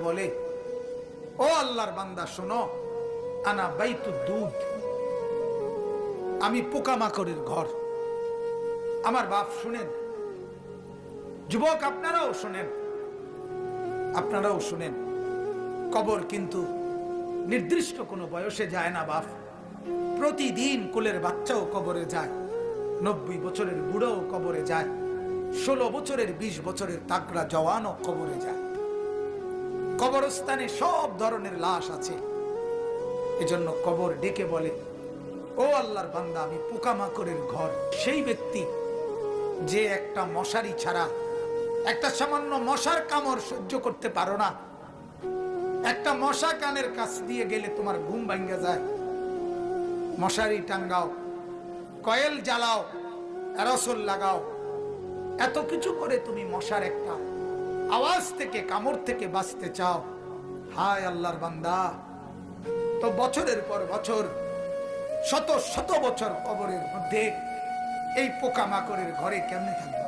বলে, ও আল্লাহর বান্দা শোনো, আনা বাইতুদ দুদ, আমি পোকামাকড়ের ঘর। আমার বাপ শুনেন, যুবক আপনারাও শুনেন, আপনারাও শুনেন, কবর কিন্তু নির্দিষ্ট কোনো বয়সে যায় না বাপ। প্রতিদিন কোলের বাচ্চাও কবরে যায়, 90 বছরের বুড়োও কবরে যায়, 16 বছরের 20 বছরের তাগড়া জওয়ানও কবরে যায়। কবরস্থানে সব ধরনের লাশ আছে। এজন্য কবর ডেকে বলে, ও আল্লাহর বান্দা আমি পোকামাকড়ের ঘর। সেই ব্যক্তি যে একটা মশারি ছাড়া, একটা সামান্য মশার কামড় সহ্য করতে পারো না, একটা মশা কানের কাছ দিয়ে গেলে তোমার ঘুম ভাঙ্গা যায়, মশারি টাঙ্গাও, কয়েল জ্বালাও, অ্যারোসল লাগাও, এত কিছু করে তুমি মশার একটা আওয়াজ থেকে, কামড় থেকে বাঁচতে চাও। হায় আল্লাহর বান্দা, তো বছরের পর বছর, শত শত বছর কবরের মধ্যে এই পোকামাকড়ের ঘরে কেমনে থাকবে?